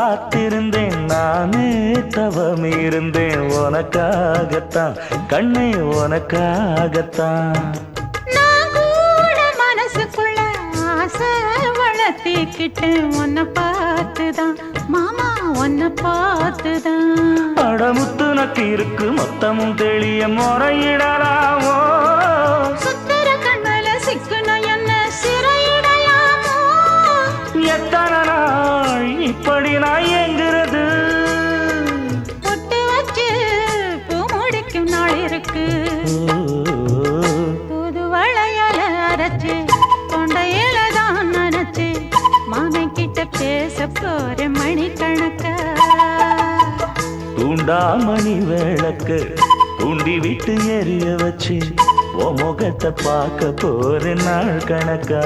காத்திருந்தேன் நானே தவம் இருந்தேன் உனக்காகத்தான் கண்ணே உனக்காகத்தான் நான் கூட மனசுக்குள்ள ஆசை வளர்த்திக்கிட்டேன் உன்னை பார்த்துதான் மாமா உன்னை பார்த்துதான் அடமுத்து நக்கு இருக்கு மொத்தமும் தெளிய முறையிடலாமோ சுத்தர கண்மல சிக்கணும் என்ன சிறையிடையாமோ எத்தனை நாள் இப்படி நான் எங்கிறது பொட்டு வச்சு பூ முடிக்கும் நாள் இருக்கு புது வளையல அரைச்சு தொண்டையில தான் நினைச்சு மாமன் கிட்ட பேச போற மணிக்கணக்கா தூண்டாமணி விளக்கு தூண்டி விட்டு எரிய வச்சு உன் முகத்தை பார்க்க போற நாள் கணக்கா